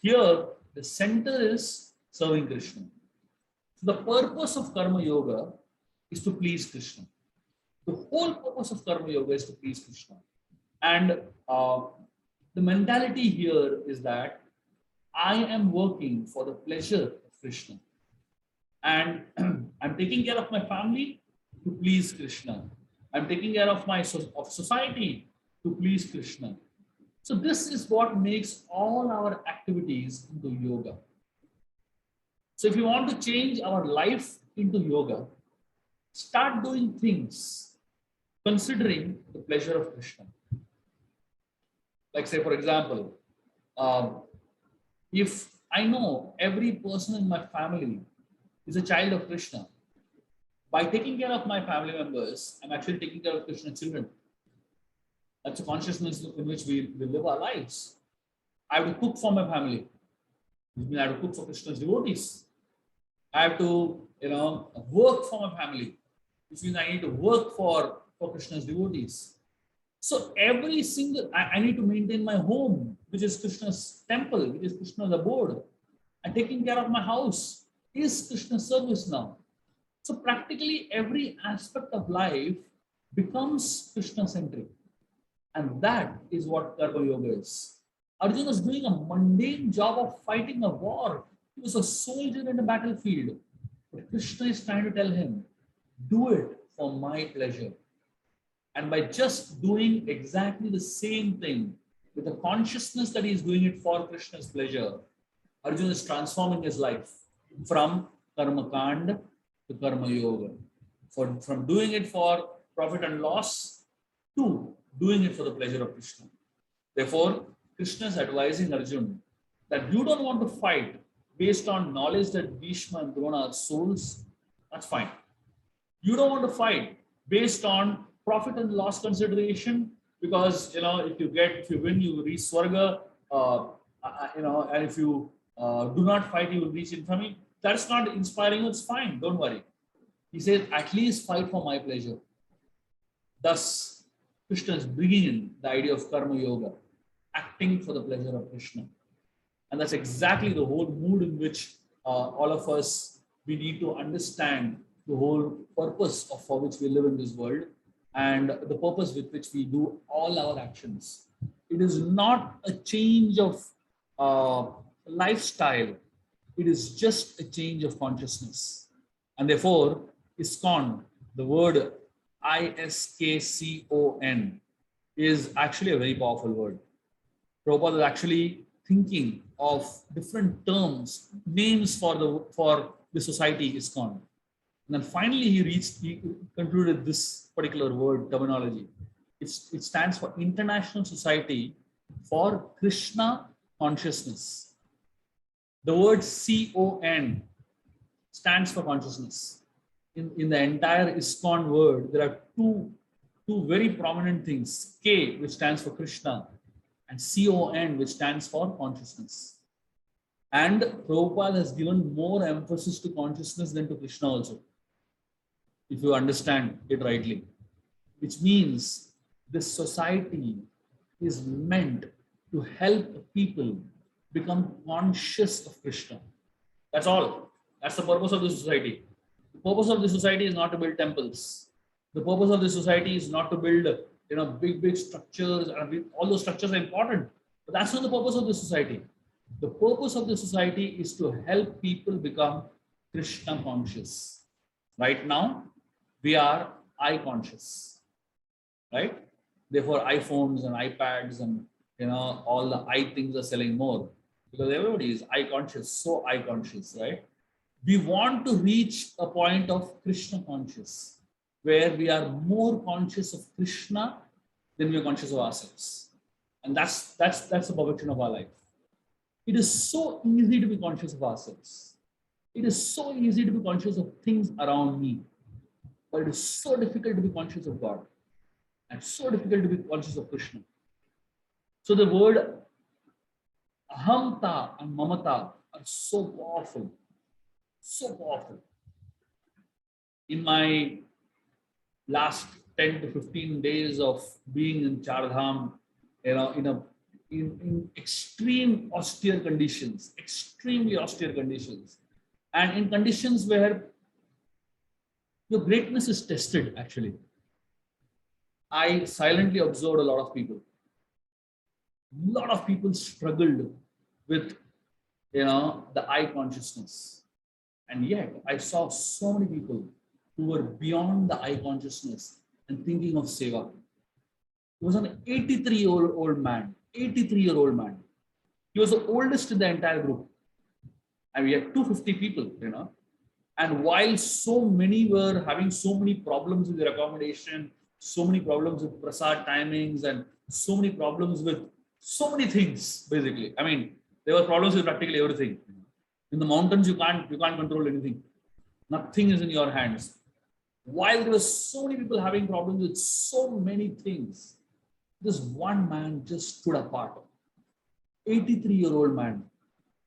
Here, the center is serving Krishna. So the purpose of karma yoga is to please Krishna. The whole purpose of karma yoga is to please Krishna. And the mentality here is that I am working for the pleasure of Krishna. And I'm taking care of my family to please Krishna. I'm taking care of my of society to please Krishna. So this is what makes all our activities into yoga. So if you want to change our life into yoga, start doing things considering the pleasure of Krishna. Like say, for example, um, if I know every person in my family is a child of Krishna, by taking care of my family members, I'm actually taking care of Krishna's children. That's a consciousness in which we live our lives. I have to cook for my family. Which means I have to cook for Krishna's devotees. I have to, work for my family, which means I need to work for Krishna's devotees. So every single, I need to maintain my home, which is Krishna's temple, which is Krishna's abode. And taking care of my house is Krishna's service now. So practically every aspect of life becomes Krishna-centric. And that is what Karma Yoga is. Arjuna was doing a mundane job of fighting a war. He was a soldier in a battlefield. But Krishna is trying to tell him, do it for my pleasure. And by just doing exactly the same thing with the consciousness that he is doing it for Krishna's pleasure, Arjuna is transforming his life from Karma Kand to Karma Yoga. From doing it for profit and loss to doing it for the pleasure of Krishna. Therefore, Krishna is advising Arjuna that you don't want to fight based on knowledge that Bhishma and Drona are souls. That's fine. You don't want to fight based on profit and loss consideration because if you win, you reach Swarga. And if you do not fight, you will reach infamy. That's not inspiring you. It's fine. Don't worry. He says, at least fight for my pleasure. Thus, Krishna is bringing in the idea of Karma Yoga, acting for the pleasure of Krishna. And that's exactly the whole mood in which all of us, we need to understand the whole purpose of for which we live in this world and the purpose with which we do all our actions. It is not a change of lifestyle. It is just a change of consciousness. And therefore, ISKCON, the word ISKCON, is actually a very powerful word. Prabhupada is actually thinking of different terms, names for the society ISKCON. And then finally he concluded this particular word terminology. It stands for International Society for Krishna Consciousness. The word CON stands for consciousness. In the entire ISKCON word, there are two very prominent things: K, which stands for Krishna, and CON, which stands for consciousness. And Prabhupada has given more emphasis to consciousness than to Krishna also, if you understand it rightly. Which means this society is meant to help people become conscious of Krishna. That's all. That's the purpose of the society. The purpose of the society is not to build temples. The purpose of the society is not to build, big structures. And all those structures are important, but that's not the purpose of the society. The purpose of the society is to help people become Krishna conscious. Right now, we are I conscious, right? Therefore, iPhones and iPads and all the I things are selling more because everybody is I conscious, so I conscious, right? We want to reach a point of Krishna conscious, where we are more conscious of Krishna than we are conscious of ourselves. And that's the perfection of our life. It is so easy to be conscious of ourselves. It is so easy to be conscious of things around me. But it is so difficult to be conscious of God. And so difficult to be conscious of Krishna. So the word ahamta and mamata are so powerful. So powerful. In my last 10 to 15 days of being in Chardham, in extreme austere conditions, extremely austere conditions, and in conditions where your greatness is tested, actually. I silently observed a lot of people. A lot of people struggled with, the I consciousness. And yet I saw so many people who were beyond the I consciousness and thinking of seva. He was an 83-year-old man, 83-year-old man. He was the oldest in the entire group. And we had 250 people, And while so many were having so many problems with their accommodation, so many problems with prasad timings, and so many problems with so many things, basically. I mean, there were problems with practically everything. In the mountains, you can't control anything. Nothing is in your hands. While there were so many people having problems with so many things, this one man just stood apart. 83-year-old man.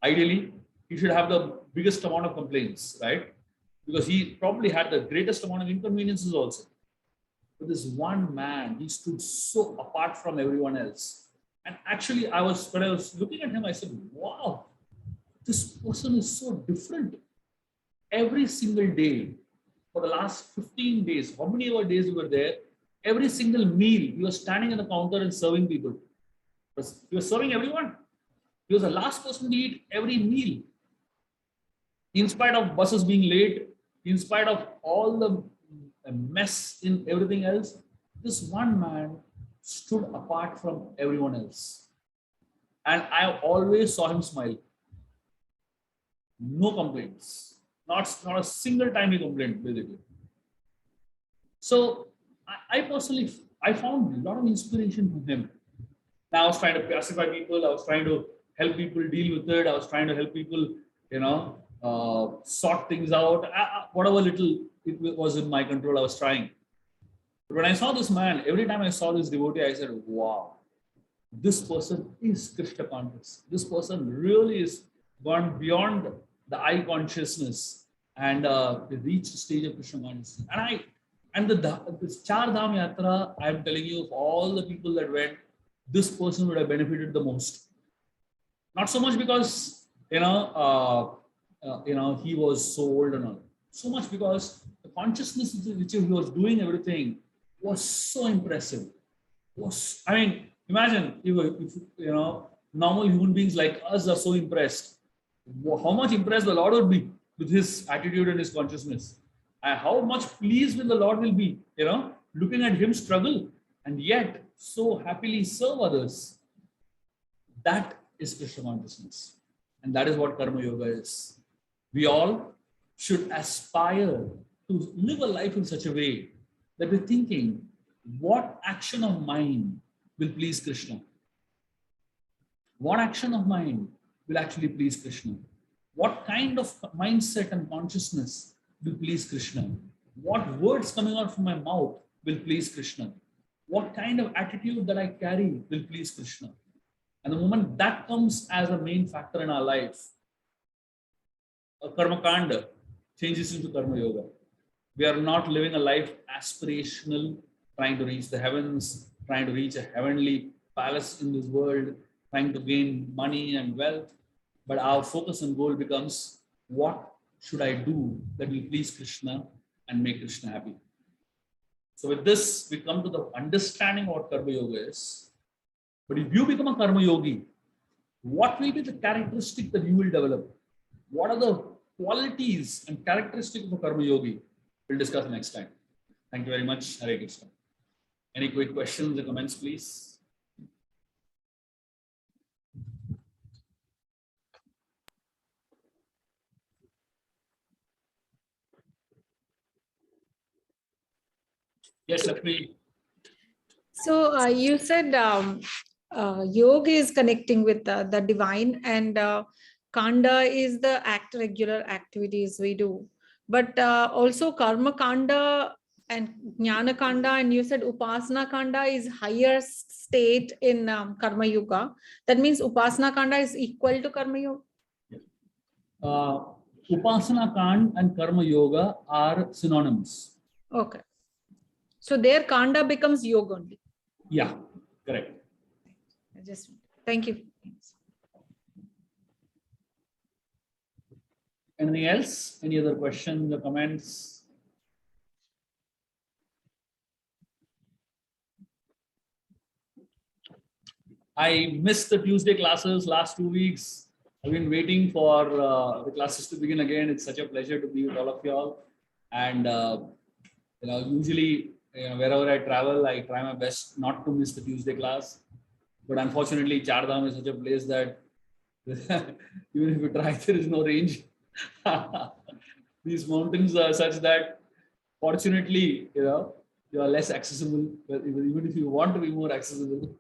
Ideally, he should have the biggest amount of complaints, right? Because he probably had the greatest amount of inconveniences also. But this one man, he stood so apart from everyone else. And actually, when I was looking at him, I said, wow, this person is so different. Every single day, for the last 15 days, how many ever days we were there, every single meal, he was standing at the counter and serving people. He was serving everyone. He was the last person to eat every meal. In spite of buses being late, in spite of all the mess in everything else, this one man stood apart from everyone else. And I always saw him smile. No complaints. Not a single time he complained, basically. So I personally, I found a lot of inspiration from him. Now I was trying to pacify people. I was trying to help people deal with it. I was trying to help people, sort things out. Whatever little it was in my control, I was trying. But when I saw this man, every time I saw this devotee, I said, wow, this person is Krishna conscious. This person really is gone beyond the I consciousness and reached the stage of Krishna consciousness. And this Char Dham Yatra, I am telling you, of all the people that went, this person would have benefited the most. Not so much because he was so old and all. So much because the consciousness which he was doing everything was so impressive. Imagine if normal human beings like us are so impressed. How much impressed the Lord would be with his attitude and his consciousness, and how much pleased the Lord will be, looking at him struggle and yet so happily serve others. That is Krishna consciousness, and that is what Karma Yoga is. We all should aspire to live a life in such a way that we're thinking, what action of mine will please Krishna? What action of mine will actually please Krishna? What kind of mindset and consciousness will please Krishna? What words coming out from my mouth will please Krishna? What kind of attitude that I carry will please Krishna? And the moment that comes as a main factor in our life, a karma kanda changes into karma yoga. We are not living a life aspirational, trying to reach the heavens, trying to reach a heavenly palace in this world, trying to gain money and wealth. But our focus and goal becomes, what should I do that will please Krishna and make Krishna happy? So with this, we come to the understanding of what karma yoga is. But if you become a karma yogi, what will be the characteristic that you will develop? What are the qualities and characteristics of a karma yogi? We'll discuss next time. Thank you very much. Hare Krishna. Any quick questions or comments, please? Yes, Lakshmi. So you said yoga is connecting with the divine, and kanda is the regular activities we do. But also karma kanda and jnana kanda, and you said upasana kanda is higher state in karma yoga. That means upasana kanda is equal to karma yoga. Upasana kanda and karma yoga are synonymous. Okay. So their kanda becomes yoga only. Yeah, correct. Thank you. Anything else? Any other questions or comments? I missed the Tuesday classes last 2 weeks. I've been waiting for the classes to begin again. It's such a pleasure to be with all of you all. And usually, wherever I travel, I try my best not to miss the Tuesday class. But unfortunately, Char Dham is such a place that even if you try, there is no range. These mountains are such that, fortunately, you are less accessible. But even if you want to be more accessible.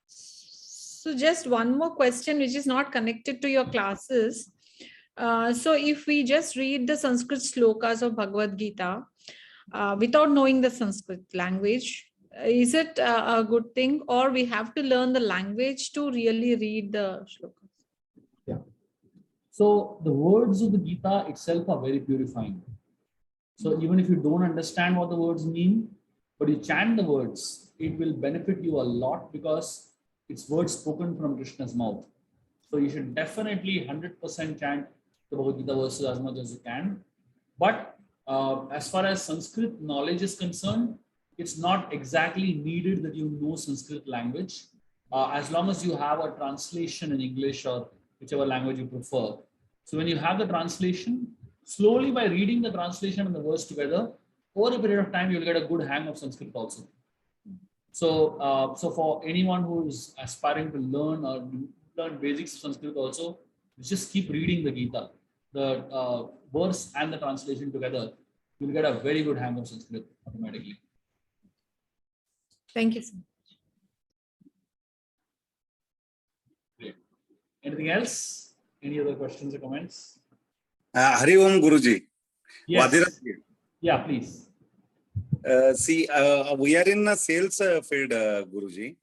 So just one more question, which is not connected to your classes. So if we just read the Sanskrit slokas of Bhagavad Gita without knowing the Sanskrit language, is it a good thing, or we have to learn the language to really read the slokas? Yeah. So the words of the Gita itself are very purifying. So even if you don't understand what the words mean, but you chant the words, it will benefit you a lot because it's words spoken from Krishna's mouth. So you should definitely 100% chant the Bhagavad Gita verses as much as you can. But as far as Sanskrit knowledge is concerned, it's not exactly needed that you know Sanskrit language. As long as you have a translation in English or whichever language you prefer. So when you have the translation, slowly by reading the translation and the verse together, over a period of time, you'll get a good hang of Sanskrit also. So, so for anyone who is aspiring to learn or learn basics of Sanskrit also, just keep reading the Gita, the verse and the translation together. You'll get a very good hang of Sanskrit automatically. Thank you, sir. Great. Anything else? Any other questions or comments? Hari Om Guruji. Yes. Vadirath. Yeah, please. See, we are in a sales field, Guruji.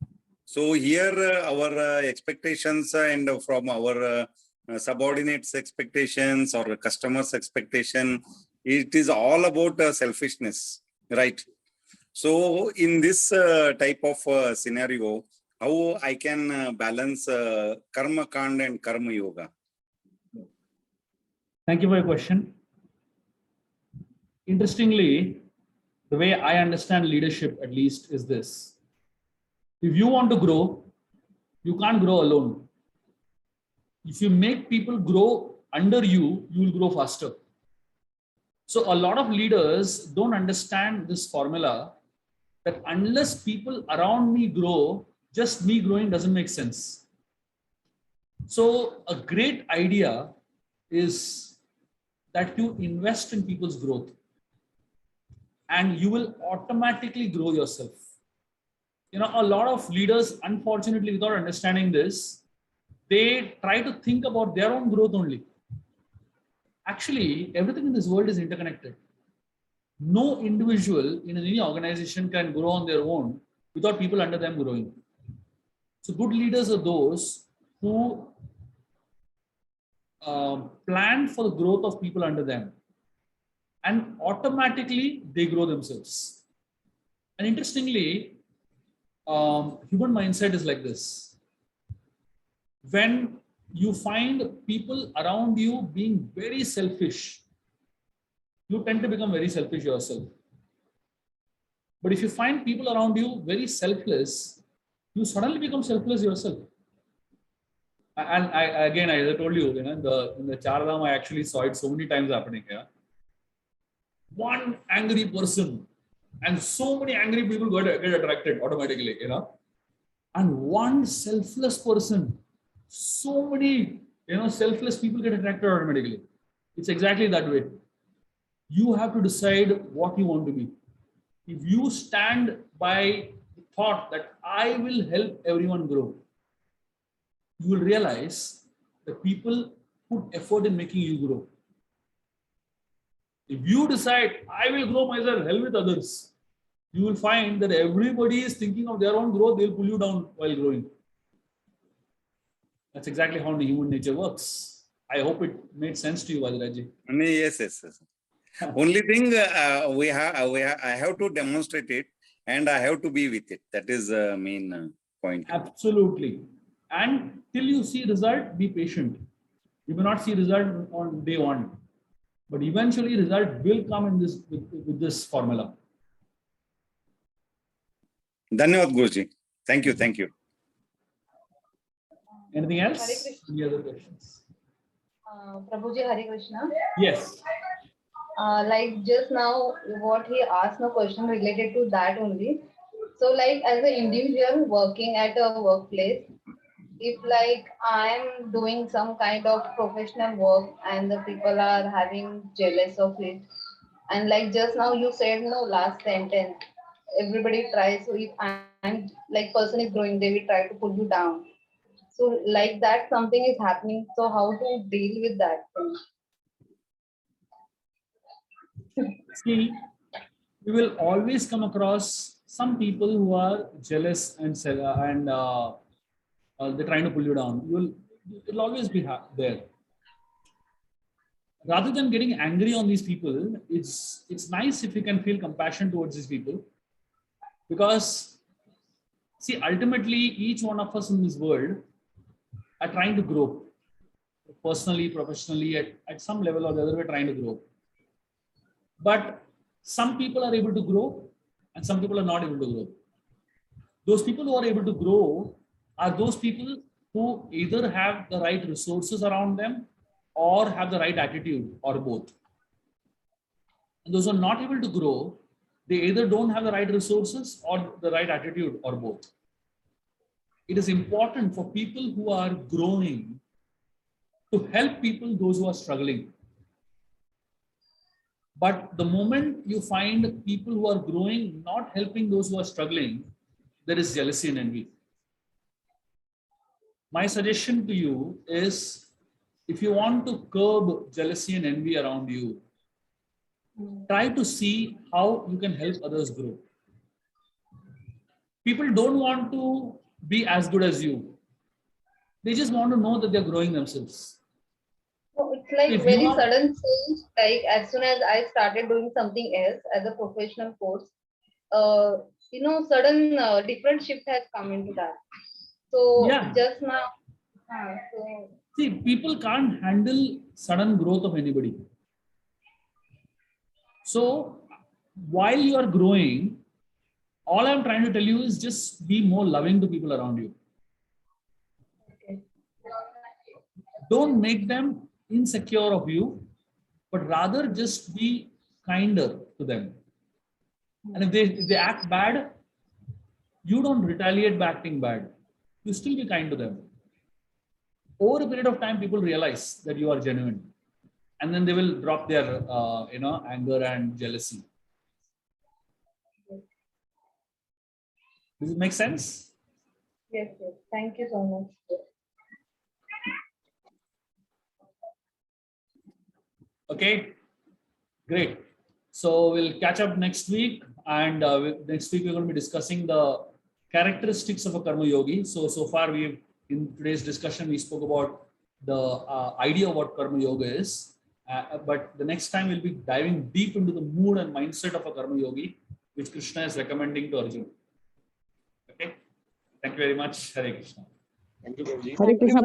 So here our expectations and from our subordinates' expectations or customers' expectation, it is all about selfishness, right? So in this type of scenario, how I can balance karma kand and karma yoga? Thank you for your question. Interestingly, the way I understand leadership, at least, is this. If you want to grow, you can't grow alone. If you make people grow under you, you will grow faster. So a lot of leaders don't understand this formula that unless people around me grow, just me growing doesn't make sense. So a great idea is that you invest in people's growth and you will automatically grow yourself. A lot of leaders, unfortunately, without understanding this, they try to think about their own growth only. Actually, everything in this world is interconnected. No individual in any organization can grow on their own without people under them growing. So good leaders are those who plan for the growth of people under them, and automatically they grow themselves. And interestingly, human mindset is like this. When you find people around you being very selfish, you tend to become very selfish yourself. But if you find people around you very selfless, you suddenly become selfless yourself. And again, as I told you, in the Char Dham, I actually saw it so many times happening here. One angry person, and so many angry people get attracted automatically, And one selfless person, so many, selfless people get attracted automatically. It's exactly that way. You have to decide what you want to be. If you stand by the thought that I will help everyone grow, you will realize that people put effort in making you grow. If you decide, I will grow myself, help with others, you will find that everybody is thinking of their own growth, they'll pull you down while growing. That's exactly how the human nature works. I hope it made sense to you, Vajraji. Yes. Only thing I have to demonstrate it and I have to be with it. That is the main point. Absolutely. And till you see result, be patient. You may not see result on day one, but eventually result will come in this with this formula. Dhanyavad Guruji. Thank you. Anything else? Any other questions? Prabhuji, Hare Krishna. Yes. like just now, what he asked, no question related to that only. So, like as an individual working at a workplace, if like I'm doing some kind of professional work and the people are having jealous of it, and like just now you said no last sentence, everybody tries. So if I'm like person is growing, they will try to pull you down. So like that something is happening. So how to deal with that thing? See, we will always come across some people who are jealous and they're trying to pull you down. It'll always be there. Rather than getting angry on these people, it's nice if you can feel compassion towards these people, because see, ultimately each one of us in this world are trying to grow personally, professionally, at some level or the other. We're trying to grow, but some people are able to grow and some people are not able to grow. Those people who are able to grow are those people who either have the right resources around them or have the right attitude, or both. And those who are not able to grow, they either don't have the right resources or the right attitude, or both. It is important for people who are growing to help people, those who are struggling. But the moment you find people who are growing not helping those who are struggling, there is jealousy and envy. My suggestion to you is, if you want to curb jealousy and envy around you, try to see how you can help others grow. People don't want to be as good as you. They just want to know that they're growing themselves. So it's like If you very are, sudden change. Like as soon as I started doing something else as a professional course, uh, sudden different shift has come into that. So yeah, just now, so see, people can't handle sudden growth of anybody. So while you are growing, all I'm trying to tell you is just be more loving to people around you. okay. Don't make them insecure of you, but rather just be kinder to them. And if they act bad, you don't retaliate by acting bad. You still be kind to them. Over a period of time, people realize that you are genuine, and then they will drop their anger and jealousy. Does it make sense? Yes, yes. Thank you so much. Okay, great. So we'll catch up next week, and next week we're going to be discussing the characteristics of a karma yogi. So far in today's discussion we spoke about the idea of what karma yoga is, but the next time we'll be diving deep into the mood and mindset of a karma yogi, which Krishna is recommending to Arjuna. Okay, thank you very much. Hare Krishna. Thank you, Guruji. Hare Krishna.